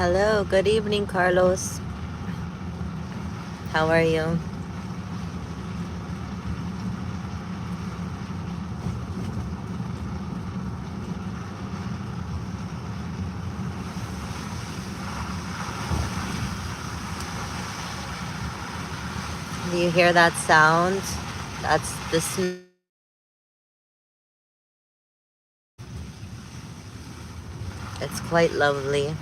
Hello, good evening, Carlos. How are you? Do you hear that sound? That's the It's quite lovely.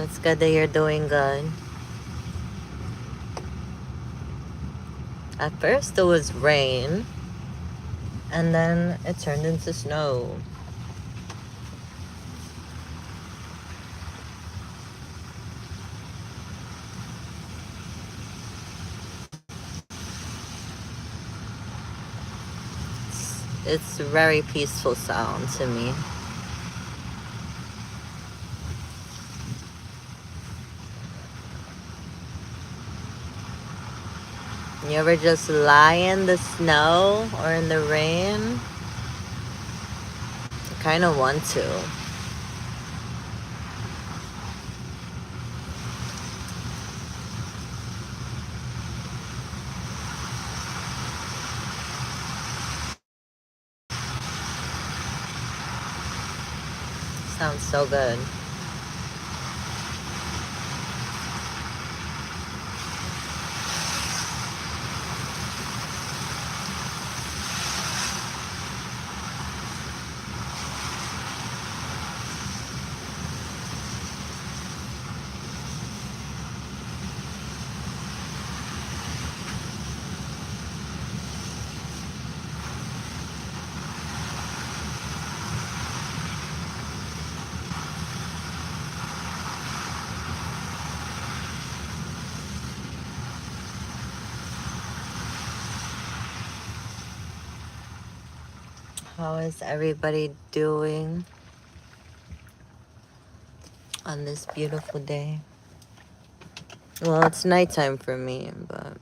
It's good that you're doing good. At first it was rain, and then it turned into snow. It's a very peaceful sound to me. You ever just lie in the snow or in the rain? I kind of want to. Sounds so good. How is everybody doing on this beautiful day? Well, it's nighttime for me, but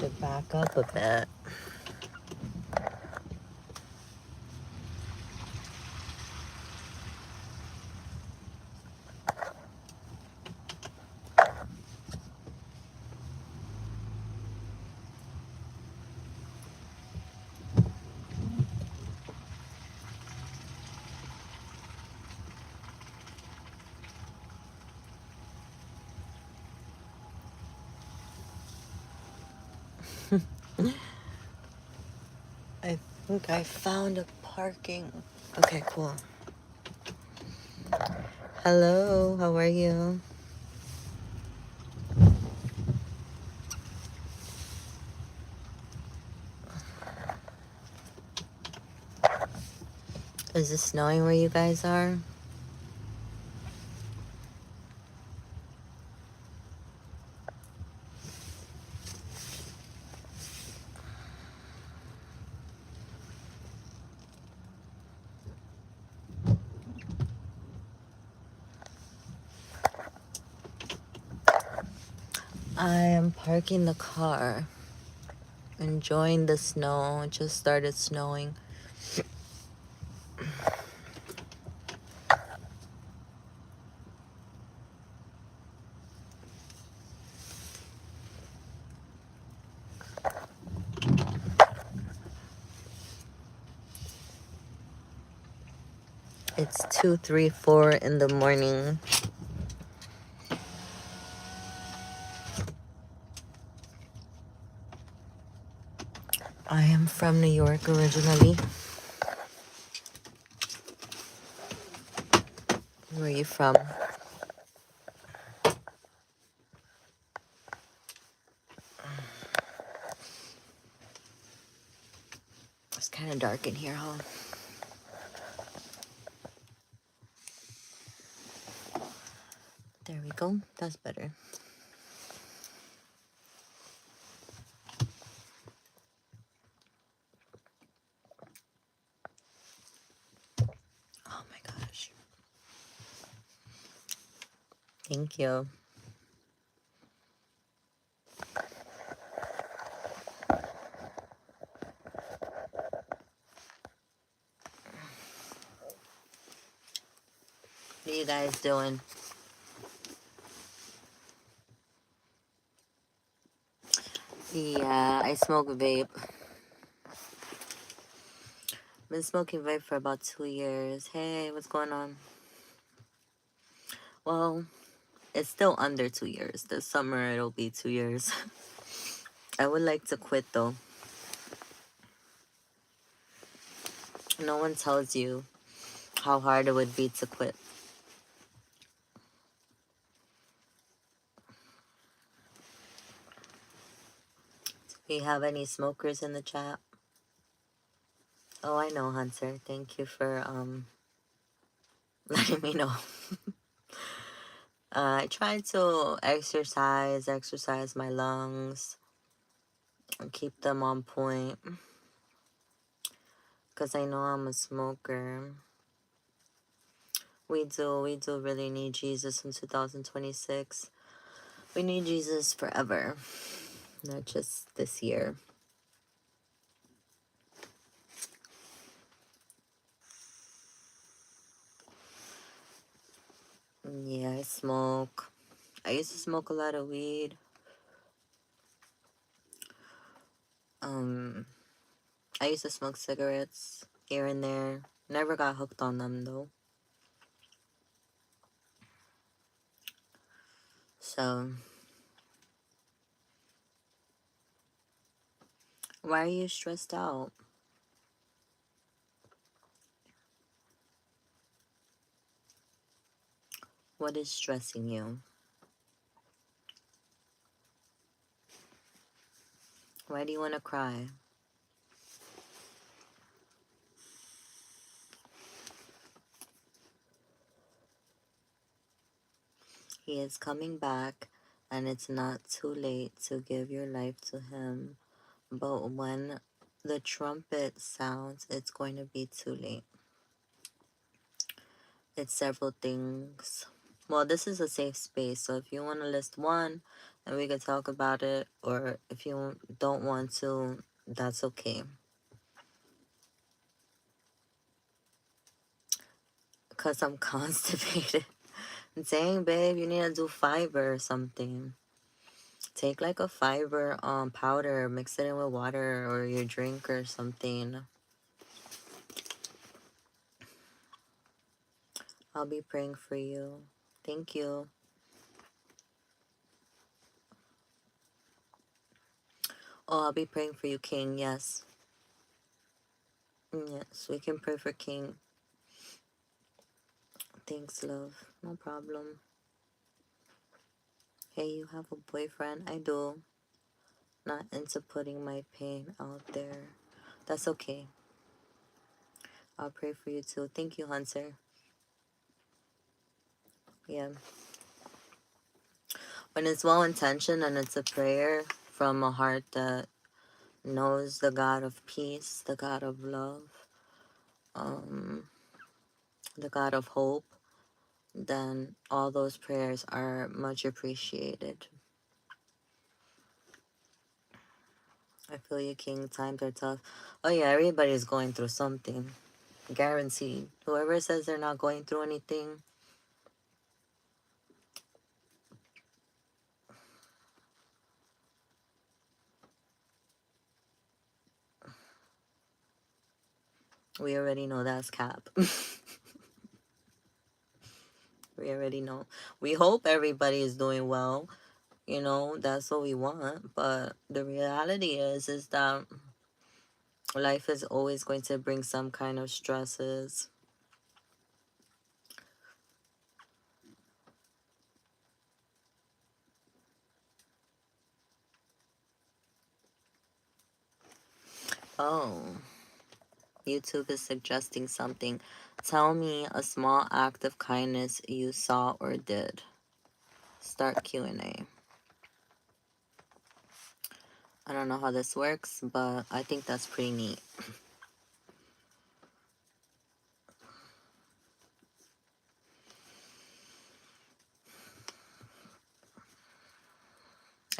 to back up a bit. I think I found a parking. Okay, cool. Hello, how are you? Is it snowing where you guys are? I am parking the car, enjoying the snow. It just started snowing. It's 2, 3, 4 in the morning. I am from New York originally. Where are you from? It's kind of dark in here, huh? There we go. That's better. Oh my gosh. Thank you. What are you guys doing? Yeah, I smoke vape. Been smoking vape for about 2 years. Hey, what's going on? Well, it's still under 2 years. This summer it'll be 2 years. I would like to quit though. No one tells you how hard it would be to quit. Do you have any smokers in the chat? Oh, I know, Hunter. Thank you for letting me know. I try to exercise my lungs, and keep them on point. Because I know I'm a smoker. We do really need Jesus in 2026. We need Jesus forever, not just this year. Yeah, I smoke. I used to smoke a lot of weed. I used to smoke cigarettes here and there. Never got hooked on them though. So, why are you stressed out? What is stressing you? Why do you want to cry? He is coming back, and it's not too late to give your life to him. But when the trumpet sounds, it's going to be too late. It's several things. Well, this is a safe space, so if you want to list one, then we can talk about it. Or if you don't want to, that's okay. Because I'm constipated. Dang, babe, you need to do fiber or something. Take like a fiber powder, mix it in with water or your drink or something. I'll be praying for you. Thank you. Oh, I'll be praying for you, King. Yes. Yes, we can pray for King. Thanks, love. No problem. Hey, you have a boyfriend? I do. Not into putting my pain out there. That's okay. I'll pray for you too. Thank you, Hunter. Yeah. When it's well intentioned and it's a prayer from a heart that knows the God of peace, the God of love, the God of hope, then all those prayers are much appreciated. I feel you, King. Times are tough. Oh yeah, everybody's going through something. Guaranteed. Whoever says they're not going through anything, we already know that's cap. We already know. We hope everybody is doing well. You know, that's what we want. But the reality is that life is always going to bring some kind of stresses. Oh, YouTube is suggesting something. Tell me a small act of kindness you saw or did. Start Q&A. I don't know how this works, but I think that's pretty neat.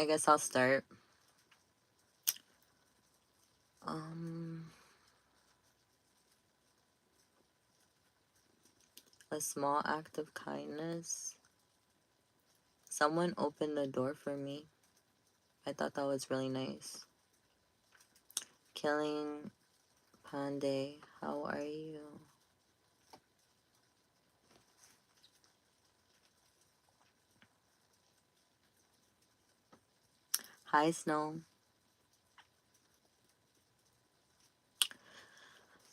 I guess I'll start. Um, a small act of kindness. Someone opened the door for me. I thought that was really nice. Killing Panday, how are you? Hi, Snow.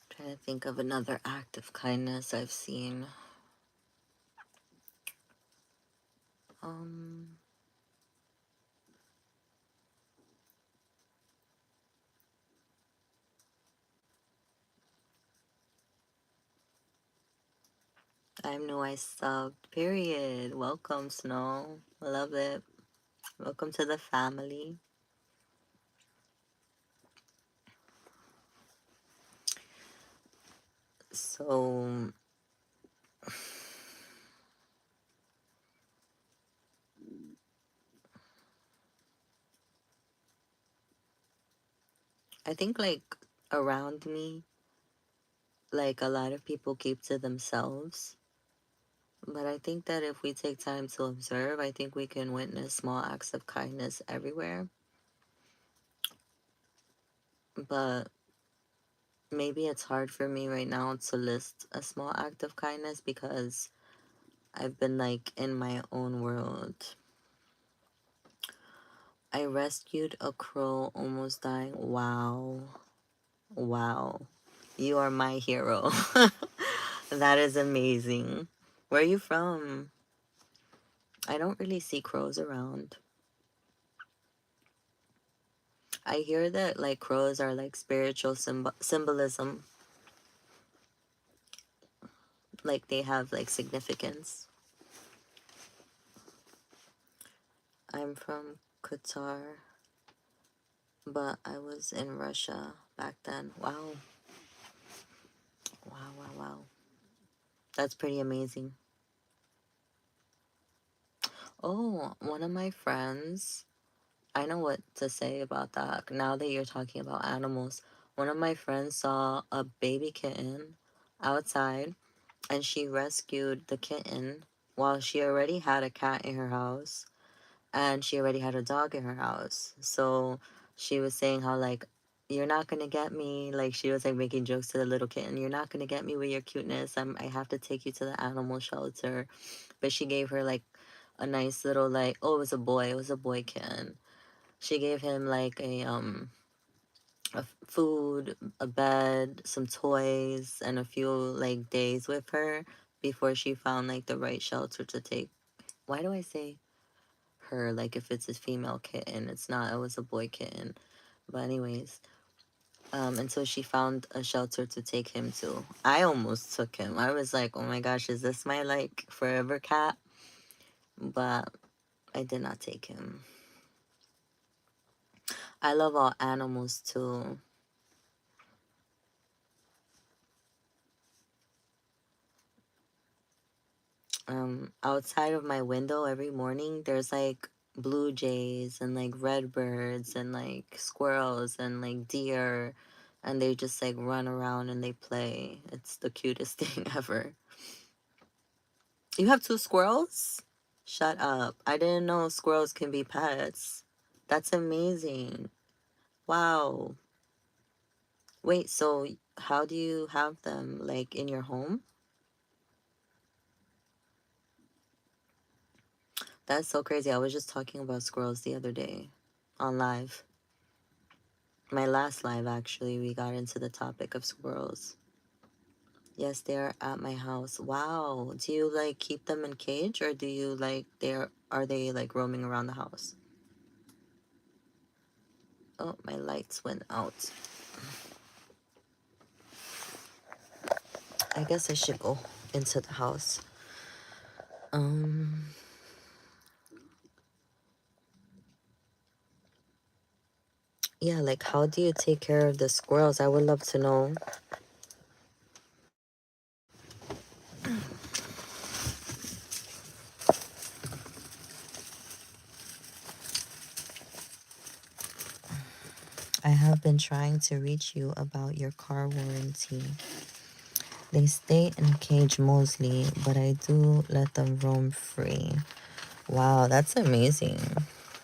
Trying to think of another act of kindness I've seen. Um, I'm new. I subbed. Period. Welcome, Snow. Love it. Welcome to the family. So, I think like around me, like a lot of people keep to themselves. But I think that if we take time to observe, I think we can witness small acts of kindness everywhere. But maybe it's hard for me right now to list a small act of kindness because I've been like in my own world. I rescued a crow almost dying. Wow. Wow. You are my hero. That is amazing. Where are you from? I don't really see crows around. I hear that like crows are like spiritual symbolism. Like they have like significance. I'm from Qatar, but I was in Russia back then. Wow. Wow, wow, wow. That's pretty amazing. Oh, one of my friends, I know what to say about that. Now that you're talking about animals, one of my friends saw a baby kitten outside and she rescued the kitten while she already had a cat in her house and she already had a dog in her house. So she was saying how like you're not gonna get me. Like she was like making jokes to the little kitten. You're not gonna get me with your cuteness. I have to take you to the animal shelter. But she gave her like a nice little like oh it was a boy. It was a boy kitten. She gave him like a food, a bed, some toys, and a few like days with her before she found like the right shelter to take. Why do I say her like if it's a female kitten? It's not. It was a boy kitten. But anyways, until she found a shelter to take him to. I almost took him. I was like, oh my gosh, is this my like forever cat? But I did not take him. I love all animals too. Outside of my window every morning there's like blue jays and like red birds and like squirrels and like deer and they just like run around and they play. It's the cutest thing ever. You have two squirrels? Shut up. I didn't know squirrels can be pets. That's amazing. Wow. Wait, so how do you have them like in your home? That's so crazy. I was just talking about squirrels the other day on live. My last live, actually, we got into the topic of squirrels. Yes, they're at my house. Wow. Do you like keep them in cage or do you like are they like roaming around the house? Oh, my lights went out. I guess I should go into the house. Um yeah, like how do you take care of the squirrels? I would love to know. have been trying to reach you about your car warranty. They stay in cage mostly, but I do let them roam free. Wow, that's amazing.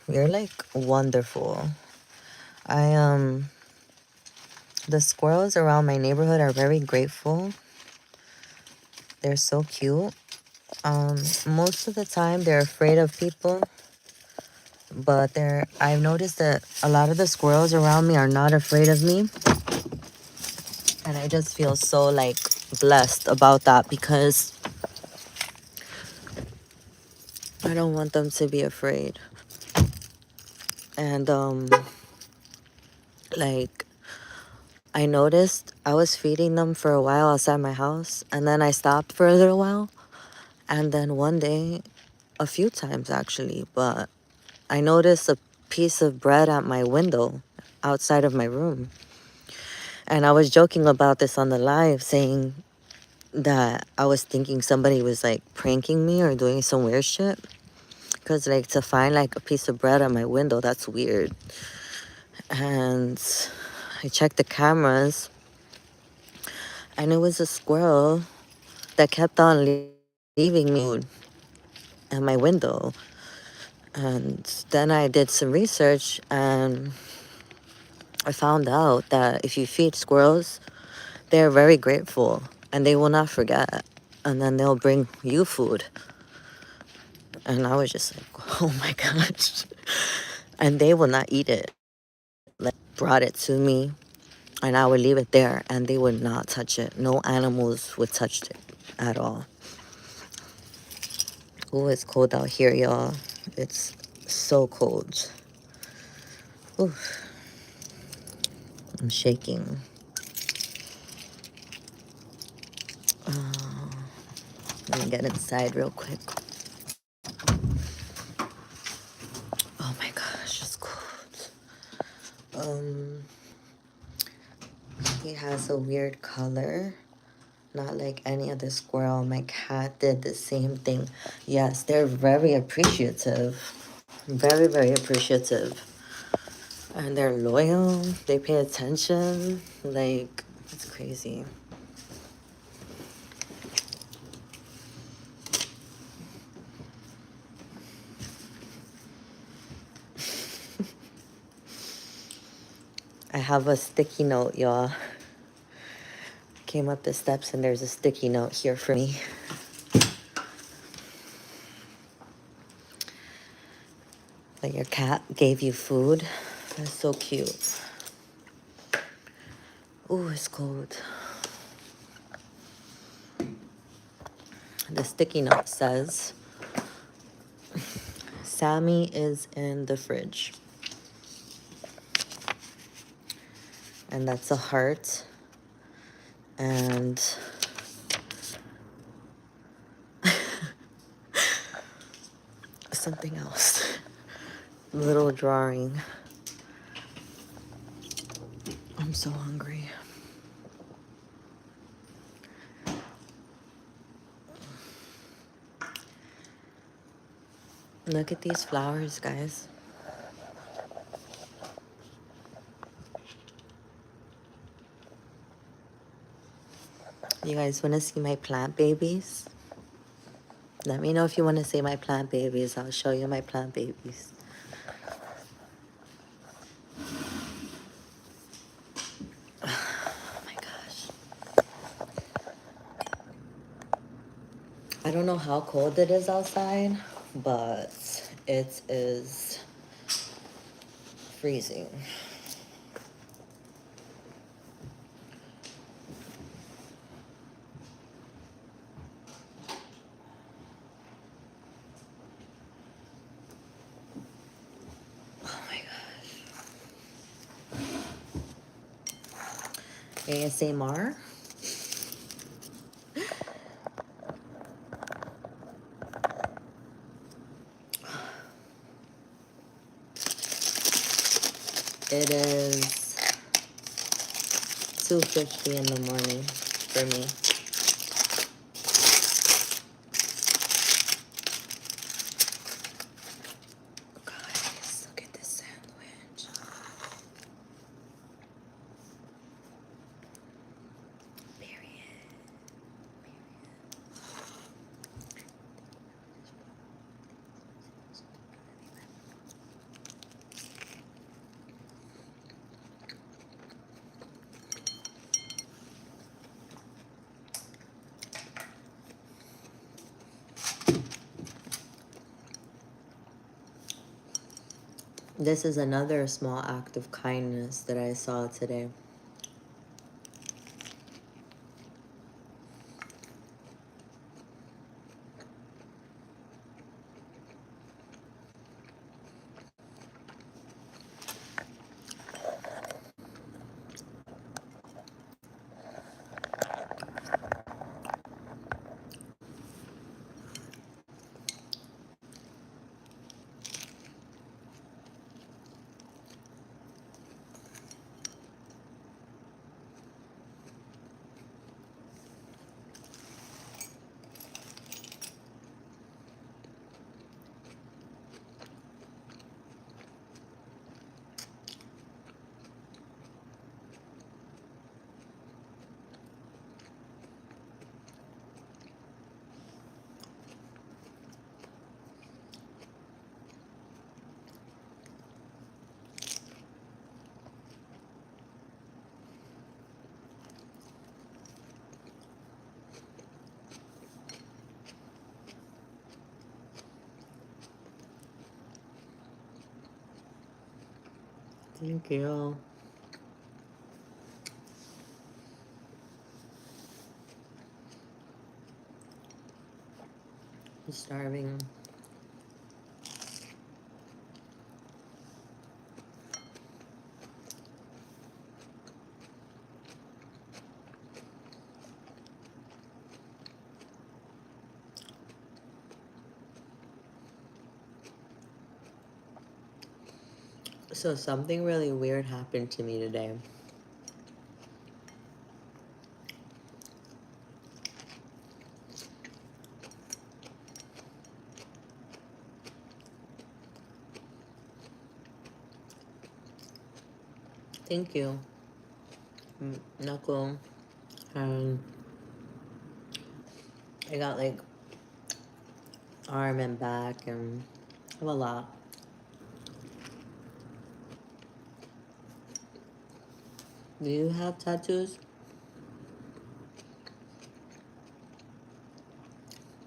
You're like wonderful. I the squirrels around my neighborhood are very grateful. They're so cute. Most of the time they're afraid of people, but I've noticed that a lot of the squirrels around me are not afraid of me. And I just feel so like blessed about that because I don't want them to be afraid. And like I noticed I was feeding them for a while outside my house, and then I stopped for a little while. And then one day, a few times actually, but I noticed a piece of bread at my window outside of my room. And I was joking about this on the live, saying that I was thinking somebody was like pranking me or doing some weird shit. Because, like, to find like a piece of bread at my window, that's weird. And I checked the cameras, and it was a squirrel that kept on leaving me food at my window. And then I did some research, and I found out that if you feed squirrels, they're very grateful and they will not forget. And then they'll bring you food. And I was just like, oh my gosh. And they will not eat it. Like, brought it to me, and I would leave it there, and they would not touch it. No animals would touch it at all. Oh, it's cold out here, y'all. It's so cold. Oof. I'm shaking. Let me get inside real quick. Oh my gosh, it's cold. He has a weird color, not like any other squirrel. My cat did the same thing. Yes, they're very appreciative. Very, very appreciative. And they're loyal. They pay attention. Like, it's crazy. I have a sticky note, y'all. Came up the steps and there's a sticky note here for me. That your cat gave you food. That's so cute. Ooh, it's cold. The sticky note says, Sammy is in the fridge. And that's a heart. And something else. Little drawing. I'm so hungry. Look at these flowers, guys. You guys want to see my plant babies? Let me know if you want to see my plant babies. I'll show you my plant babies. Oh my gosh. I don't know how cold it is outside, but it is freezing. Oh my gosh. ASMR. It is 2:50 in the morning for me. Guys, look at this sandwich. This is another small act of kindness that I saw today. Thank you. I'm starving. So something really weird happened to me today. Thank you. Knuckle. Um, I got like arm and back and I have a lot. Do you have tattoos?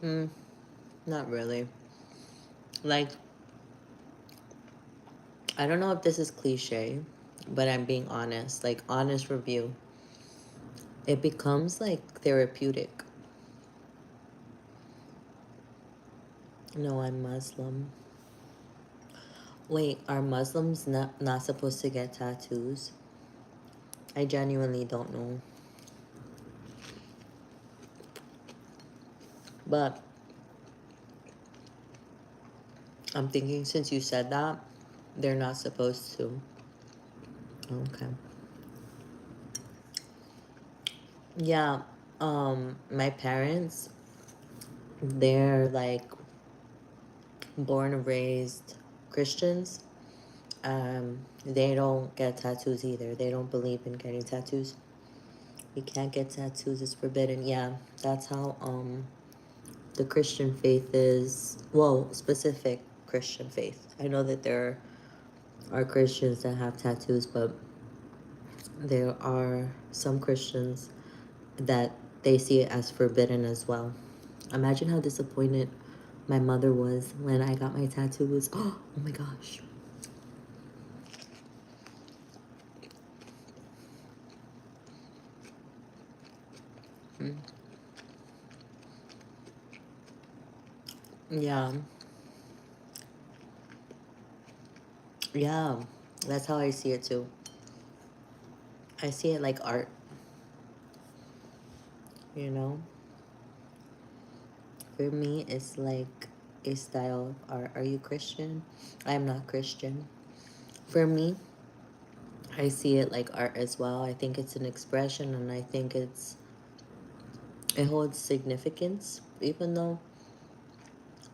Hmm, not really. Like, I don't know if this is cliche, but I'm being honest. Like, honest review. It becomes like therapeutic. No, I'm Muslim. Wait, are Muslims not supposed to get tattoos? I genuinely don't know. But I'm thinking since you said that, they're not supposed to. Okay. Yeah, my parents, they're like born and raised Christians. They don't get tattoos either. They don't believe in getting tattoos. You can't get tattoos, it's forbidden. Yeah, that's how the Christian faith is, well, specific Christian faith. I know that there are Christians that have tattoos, but there are some Christians that they see it as forbidden as well. Imagine how disappointed my mother was when I got my tattoos. Oh my gosh. Mm. Yeah. Yeah. That's how I see it too. I see it like art, you know? For me, it's like a style of art. Are you Christian? I'm not Christian. For me, I see it like art as well. I think it's an expression and I think it holds significance, even though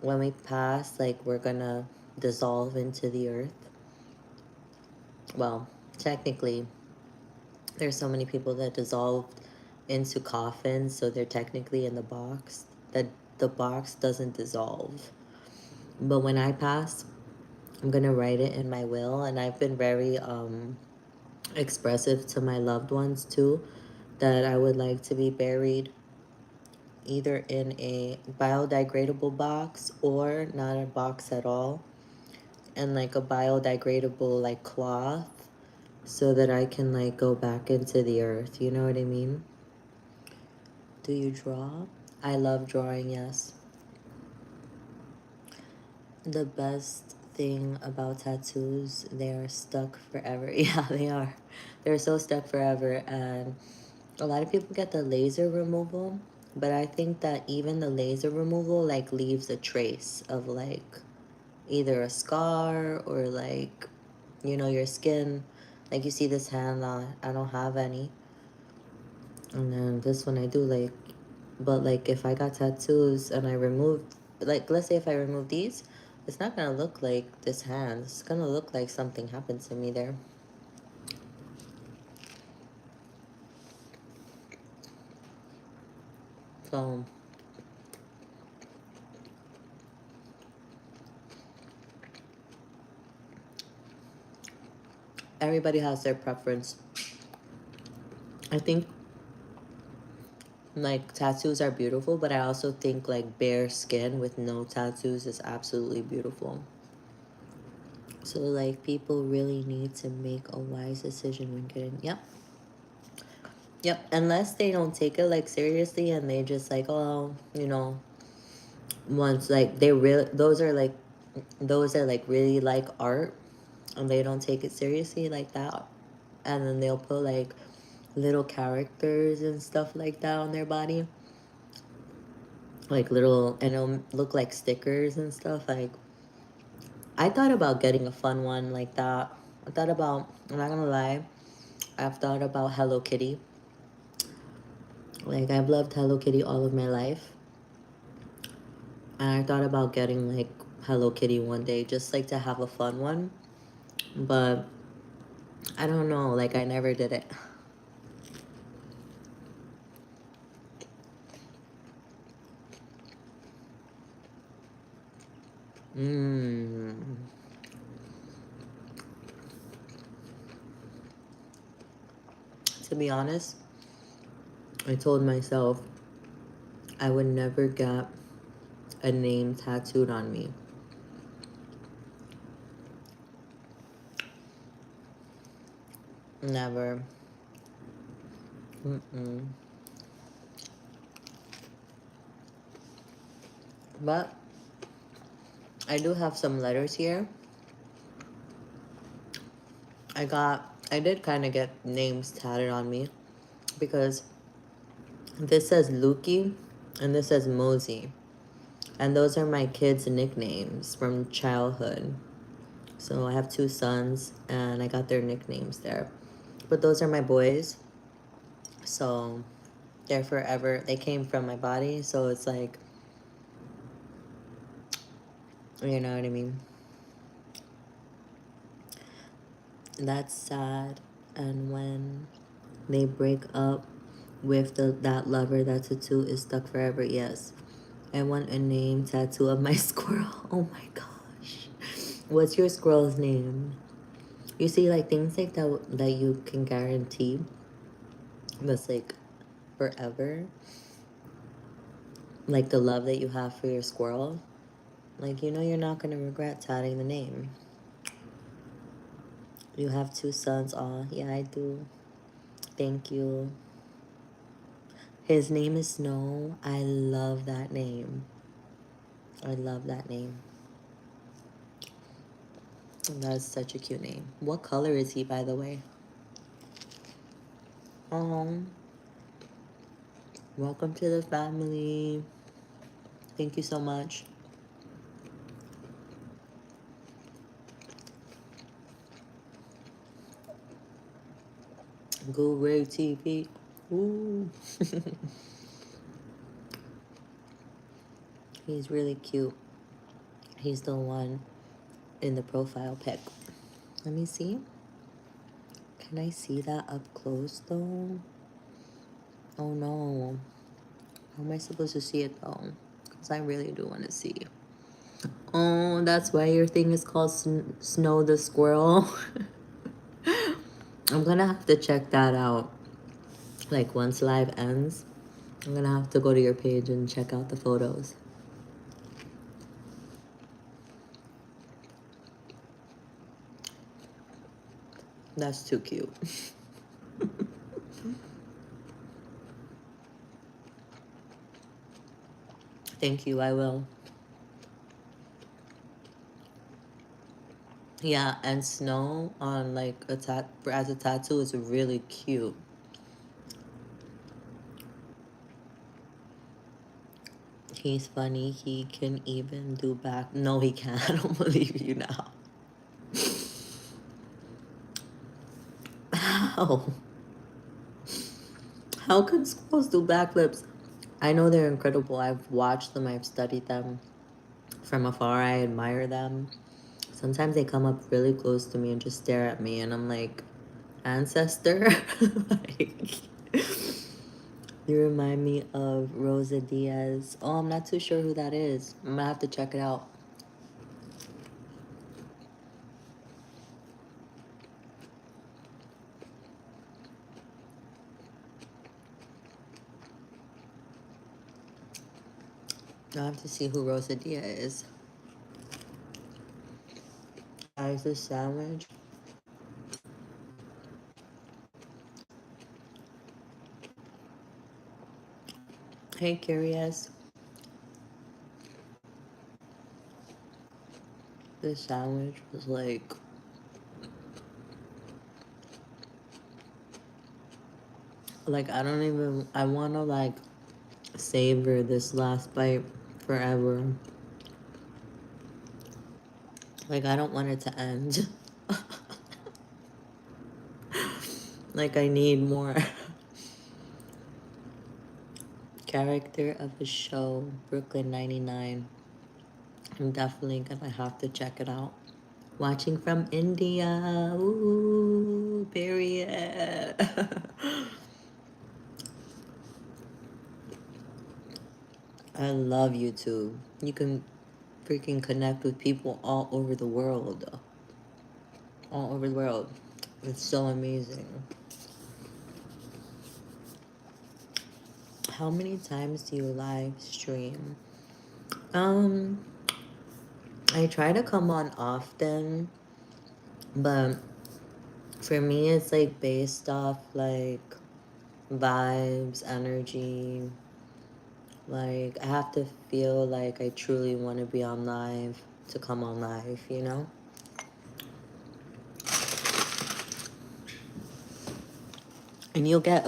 when we pass, like we're gonna dissolve into the earth. Well, technically, there's so many people that dissolved into coffins, so they're technically in the box. That the box doesn't dissolve. But when I pass, I'm gonna write it in my will, and I've been very expressive to my loved ones too, that I would like to be buried either in a biodegradable box or not a box at all, and like a biodegradable like cloth so that I can like go back into the earth. You know what I mean? Do you draw? I love drawing, yes. The best thing about tattoos, they are stuck forever. Yeah, they are. They're so stuck forever. And a lot of people get the laser removal, but I think that even the laser removal like leaves a trace of like either a scar or like, you know, your skin. Like you see this hand, I don't have any. And then this one I do like, but like if I got tattoos and I removed, like let's say if I remove these, it's not gonna look like this hand. It's gonna look like something happened to me there. So everybody has their preference. I think like tattoos are beautiful, but I also think like bare skin with no tattoos is absolutely beautiful. So like people really need to make a wise decision when getting, yep. Yep, unless they don't take it like seriously and they just like, oh, you know, once like they really those are like really like art and they don't take it seriously like that, and then they'll put like little characters and stuff like that on their body, like little, and it'll look like stickers and stuff. Like I thought about getting a fun one like that. I thought about, I'm not gonna lie, I've thought about Hello Kitty. Like I've loved Hello Kitty all of my life, and I thought about getting like Hello Kitty one day just like to have a fun one, but I don't know, like I never did it. Mm. To be honest, I told myself I would never get a name tattooed on me. Never. Mm-mm. But I do have some letters here. I did kind of get names tatted on me because this says Lukey and this says Mosey. And those are my kids' nicknames from childhood. So I have two sons and I got their nicknames there. But those are my boys. So they're forever. They came from my body. So it's like, you know what I mean? That's sad. And when they break up with that lover, that tattoo is stuck forever. Yes. I want a name tattoo of my squirrel. Oh my gosh. What's your squirrel's name? You see, like things like that you can guarantee that's like forever. Like the love that you have for your squirrel. Like you know you're not gonna regret tatting the name. You have two sons. Aw, yeah, I do. Thank you. His name is Snow. I love that name. I love that name. That's such a cute name. What color is he, by the way? Welcome to the family. Thank you so much. Guru TV. Ooh. He's really cute. He's the one in the profile pic. Let me see. Can I see that up close though? Oh no. How am I supposed to see it though? Because I really do want to see. Oh, that's why your thing is called Snow the Squirrel. I'm gonna have to check that out. Like once live ends, I'm gonna have to go to your page and check out the photos. That's too cute. Thank you, I will. Yeah, and snow on like as a tattoo is really cute. He's funny. He can even do back. No, he can't. I don't believe you now. How? How can squirrels do backflips? I know they're incredible. I've watched them. I've studied them from afar. I admire them. Sometimes they come up really close to me and just stare at me, and I'm like, ancestor. Like, you remind me of Rosa Diaz. Oh, I'm not too sure who that is. I'm gonna have to check it out. I'll have to see who Rosa Diaz is. Guys, this sandwich. Hey, curious. This sandwich was like I don't even. I wanna like savor this last bite forever. Like I don't want it to end. Like I need more. Character of the show, Brooklyn 99. I'm definitely gonna have to check it out. Watching from India. Ooh, period. I love YouTube. You can freaking connect with people all over the world. All over the world. It's so amazing. How many times do you live stream? Um, I try to come on often, but for me, it's like based off like vibes, energy. Like, I have to feel like I truly want to be on live to come on live, you know? And you'll get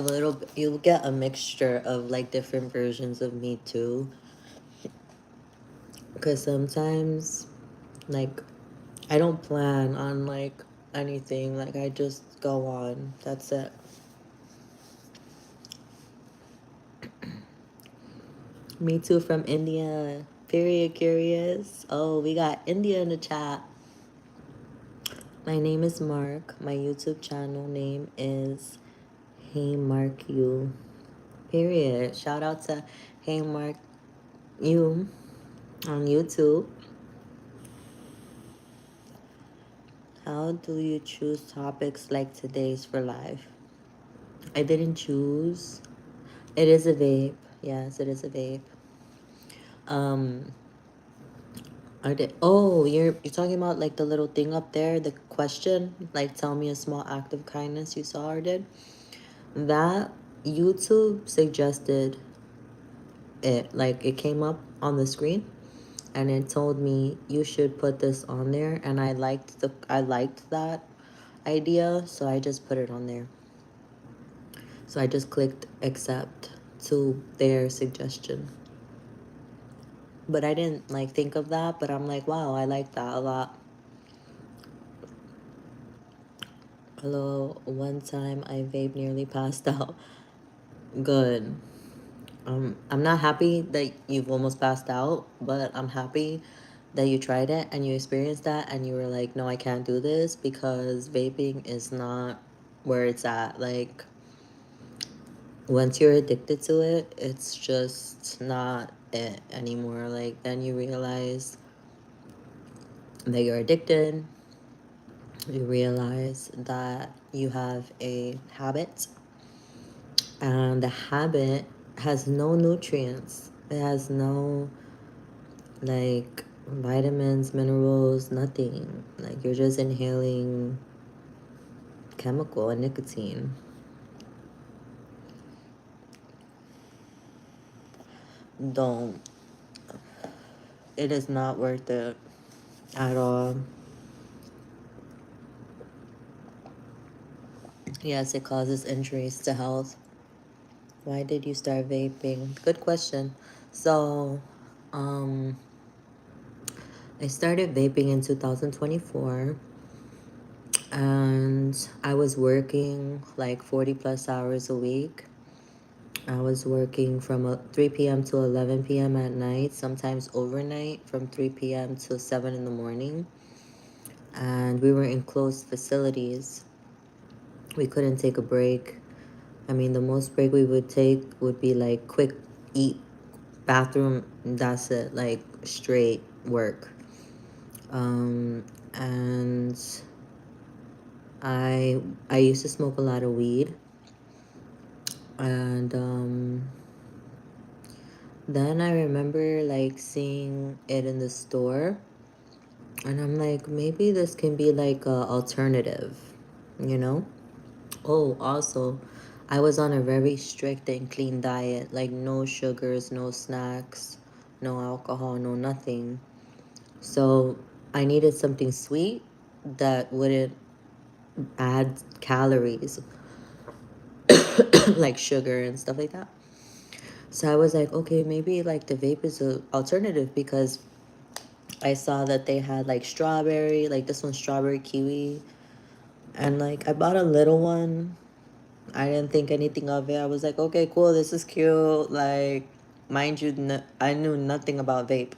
a mixture of like different versions of me too. Because sometimes, like, I don't plan on like anything. Like, I just go on. That's it. Me too from India. Period curious. Oh, we got India in the chat. My name is Mark. My YouTube channel name is Hey Mark You. Period. Shout out to Hey Mark You on YouTube. How do you choose topics like today's for live? I didn't choose. It is a vape. Yes, it is a vape. Um, I did. Oh, you're talking about like the little thing up there, the question, like tell me a small act of kindness you saw or did. That YouTube suggested it. Like it came up on the screen, and it told me you should put this on there, and I liked that idea, so I just put it on there. So I just clicked accept to their suggestion. But I didn't like think of that, but I'm like, wow, I like that a lot. Hello, one time I vape nearly passed out. Good. I'm not happy that you've almost passed out, but I'm happy that you tried it and you experienced that and you were like, no, I can't do this because vaping is not where it's at. Like, once you're addicted to it, it's just not it anymore. Like, then you realize that you're addicted. You realize that you have a habit, and the habit has no nutrients. It has no, like, vitamins, minerals, nothing. Like, you're just inhaling chemical, a nicotine. Don't. It is not worth it at all. Yes, it causes injuries to health. Why did you start vaping? Good question. So, um, I started vaping in 2024, and I was working like 40 plus hours a week. I was working from 3 p.m. to 11 p.m. at night, sometimes overnight from 3 p.m. to 7 in the morning. And we were in closed facilities. We couldn't take a break. I mean, the most break we would take would be like quick eat, bathroom, that's it, like straight work. And I used to smoke a lot of weed, and then I remember like seeing it in the store, and I'm like, maybe this can be like a alternative, you know? Oh, also, I was on a very strict and clean diet, like no sugars, no snacks, no alcohol, no nothing. So I needed something sweet that wouldn't add calories, like sugar and stuff like that. So I was like, okay, maybe like the vape is a alternative, because I saw that they had like strawberry, like this one's strawberry kiwi, and like I bought a little one. I didn't think anything of it. I was like, okay, cool, this is cute. Like, mind you, I knew nothing about vape.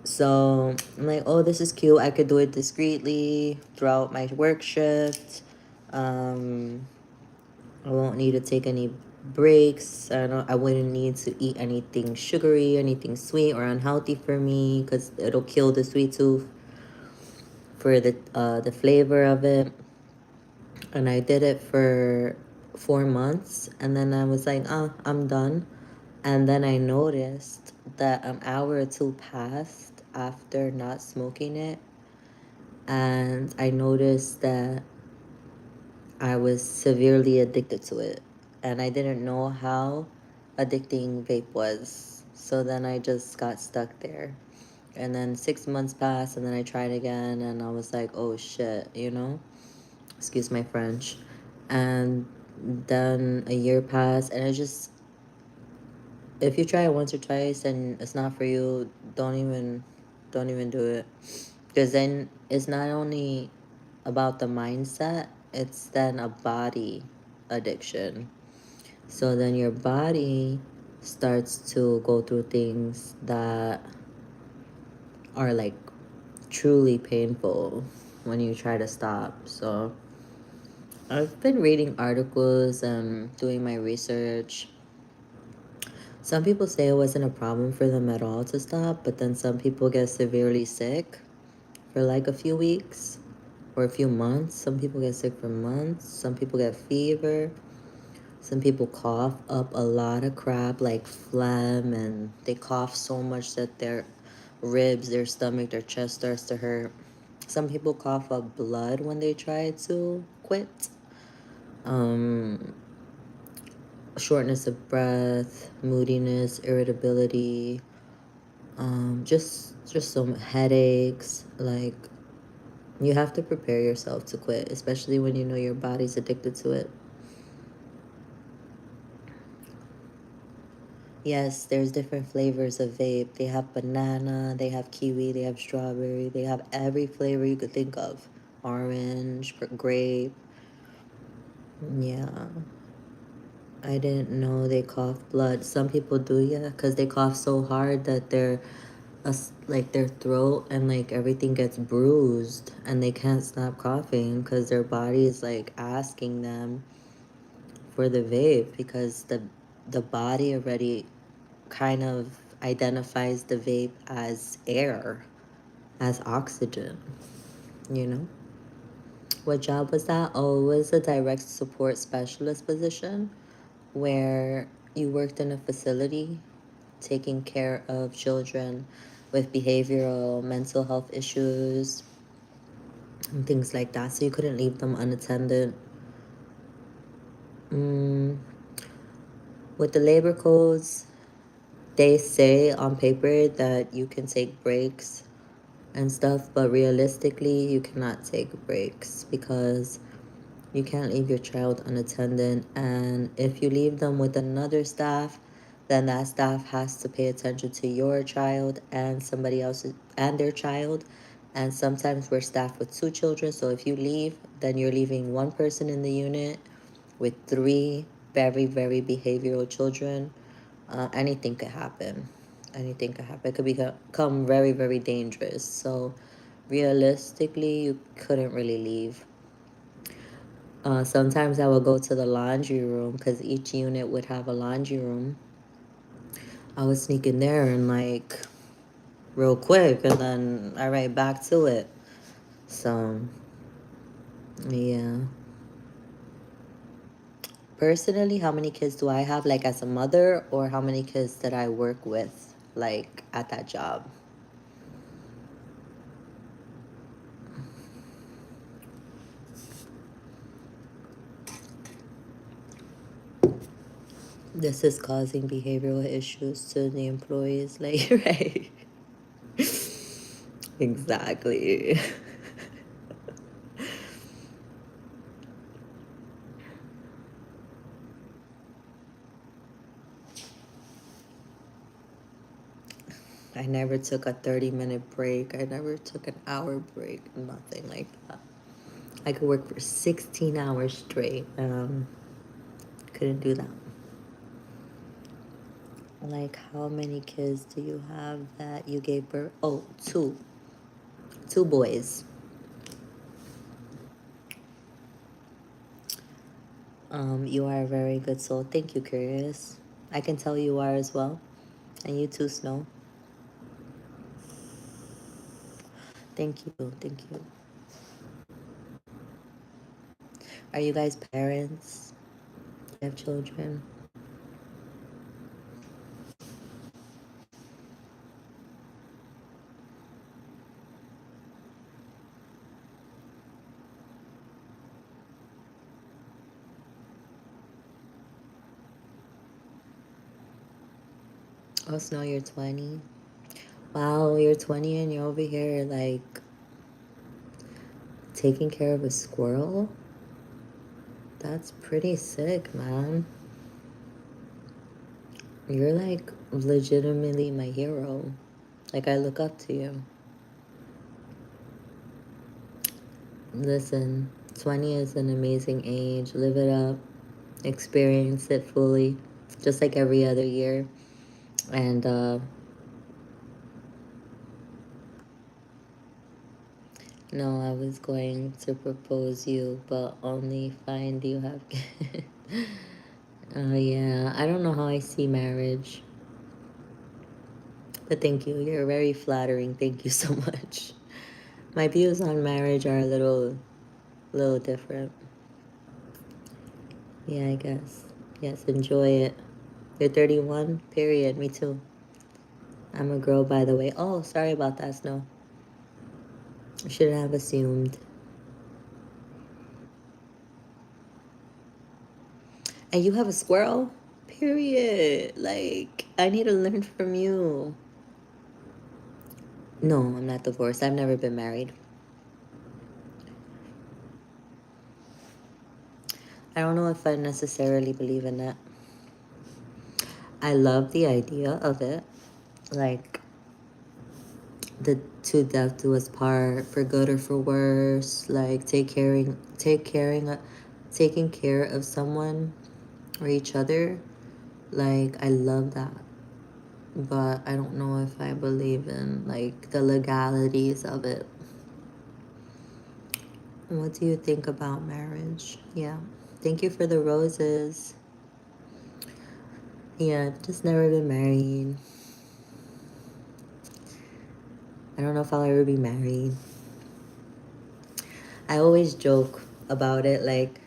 So I'm like, oh, this is cute. I could do it discreetly throughout my work shift. Um, I won't need to take any breaks. I wouldn't need to eat anything sugary, anything sweet or unhealthy for me, because it'll kill the sweet tooth for the flavor of it. And I did it for 4 months, and then I was like, oh, I'm done. And then I noticed that an hour or two passed after not smoking it, and I noticed that I was severely addicted to it, and I didn't know how addicting vape was. So then I just got stuck there. And then 6 months passed, and then I tried again, and I was like, oh shit, you know? Excuse my French. And then a year passed, and I just, if you try it once or twice and it's not for you, don't even do it. Because then it's not only about the mindset, it's then a body addiction. So then your body starts to go through things that are like truly painful when you try to stop. So I've been reading articles and doing my research. Some people say it wasn't a problem for them at all to stop, but then some people get severely sick for like a few weeks or a few months. Some people get sick for months. Some people get fever. Some people cough up a lot of crap like phlegm, and they cough so much that their ribs, their stomach, their chest starts to hurt. Some people cough up blood when they try to quit. Um, Shortness of breath, moodiness, irritability, just some headaches. Like, you have to prepare yourself to quit, especially when you know your body's addicted to it. Yes, there's different flavors of vape. They have banana, they have kiwi, they have strawberry, they have every flavor you could think of. Orange, grape. Yeah. I didn't know they cough blood. Some people do, yeah, because they cough so hard that like their throat and like everything gets bruised, and they can't stop coughing because their body is like asking them for the vape, because the body already kind of identifies the vape as air, as oxygen, you know? What job was that? Oh, it was a direct support specialist position where you worked in a facility taking care of children with behavioral mental health issues, and things like that. So you couldn't leave them unattended. Mm, with the labor codes, they say on paper that you can take breaks and stuff, but realistically, you cannot take breaks because you can't leave your child unattended. And if you leave them with another staff, then that staff has to pay attention to your child and somebody else's and their child. And sometimes we're staffed with two children. So if you leave, then you're leaving one person in the unit with three very, very behavioral children. Anything could happen. Anything could happen. It could become very, very dangerous. So realistically, you couldn't really leave. Sometimes I would go to the laundry room because each unit would have a laundry room. I would sneak in there and like real quick, and then I right back to it. So yeah. Personally, how many kids do I have, like as a mother, or how many kids that I work with, like at that job? This is causing behavioral issues to the employees, like right? Exactly. I never took a 30-minute break. I never took an hour break. Nothing like that. I could work for 16 hours straight. Couldn't do that. Like, how many kids do you have that you gave birth? Oh, two. Two boys. You are a very good soul. Thank you, Curious. I can tell you are as well. And you too, Snow. Thank you. Thank you. Are you guys parents? Do you have children? Oh, Snow, you're 20. Wow, you're 20 and you're over here like taking care of a squirrel? That's pretty sick, man. You're like legitimately my hero. Like, I look up to you. Listen, 20 is an amazing age. Live it up, experience it fully, just like every other year. And no, I was going to propose you, but only find you have. Oh, yeah. I don't know how I see marriage. But thank you. You're very flattering. Thank you so much. My views on marriage are a little different. Yeah, I guess. Yes, enjoy it. You're 31? Period. Me too. I'm a girl, by the way. Oh, sorry about that, Snow. I shouldn't have assumed. And you have a squirrel? Period. Like, I need to learn from you. No, I'm not divorced. I've never been married. I don't know if I necessarily believe in that. I love the idea of it. Like, the to death do us part, for good or for worse. Like, taking care of someone or each other. Like, I love that. But I don't know if I believe in, like, the legalities of it. What do you think about marriage? Yeah. Thank you for the roses. Yeah, I've just never been married. I don't know if I'll ever be married. I always joke about it, like,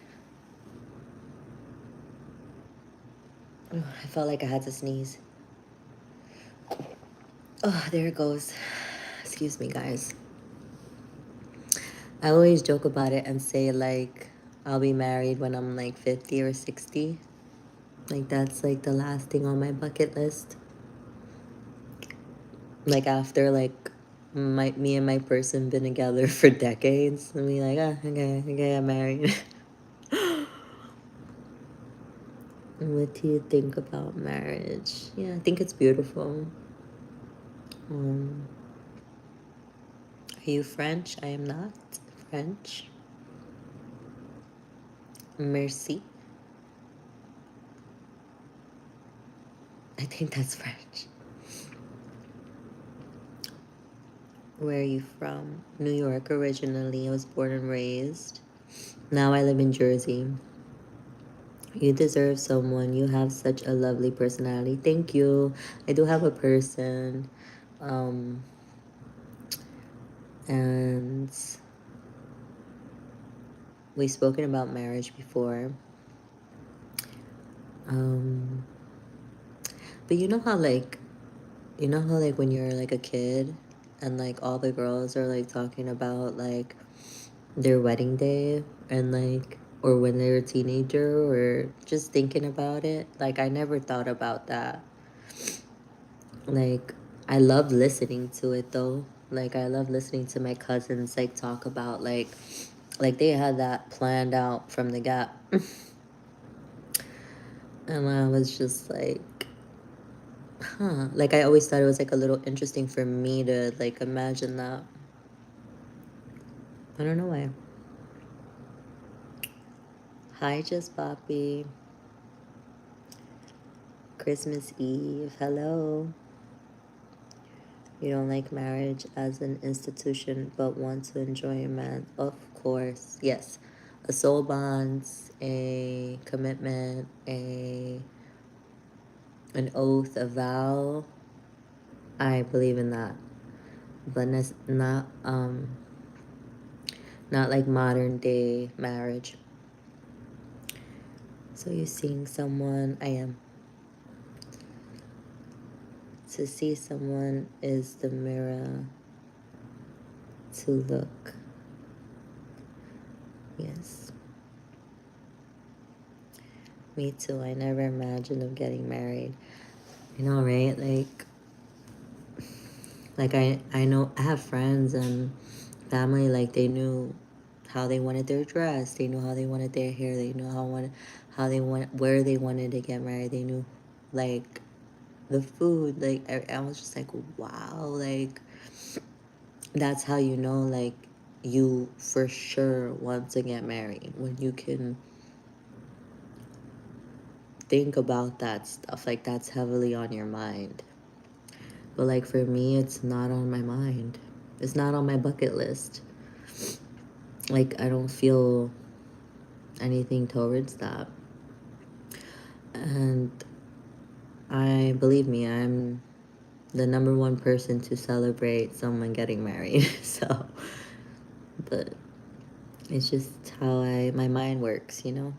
I felt like I had to sneeze. Oh, there it goes. Excuse me, guys. I always joke about it and say, like, I'll be married when I'm like 50 or 60. Like, that's like the last thing on my bucket list. Like, after like me and my person been together for decades, and be like, ah, okay, I'm married. What do you think about marriage? Yeah, I think it's beautiful. Um, are you French? I am not French. Merci. I think that's French. Where are you from? New York originally. I was born and raised. Now I live in Jersey. You deserve someone. You have such a lovely personality. Thank you. I do have a person. Um, and we've spoken about marriage before. Um, but you know how like when you're like a kid and like all the girls are like talking about like their wedding day and like or when they're a teenager or just thinking about it. Like I never thought about that. Like I love listening to it though. Like I love listening to my cousins like talk about like they had that planned out from the gap. And I was just like, huh. Like I always thought it was like a little interesting for me to like imagine that. I don't know why. Hi, Just Poppy. Christmas Eve. Hello. You don't like marriage as an institution but want to enjoy a man. Of course. Yes. A soul bonds, a commitment, an oath, a vow. I believe in that. But not like modern day marriage. So you're seeing someone, I am. To see someone is the mirror to look. Yes. Me too. I never imagined of getting married. You know, right? Like I know I have friends and family like they knew how they wanted their dress, they knew how they wanted their hair, they knew how they want where they wanted to get married, they knew like the food, like I was just like wow, like that's how you know like you for sure want to get married when you can think about that stuff, like that's heavily on your mind. But like for me it's not on my mind, it's not on my bucket list. Like I don't feel anything towards that. And I believe me, I'm the number one person to celebrate someone getting married. So, but it's just how my mind works, you know?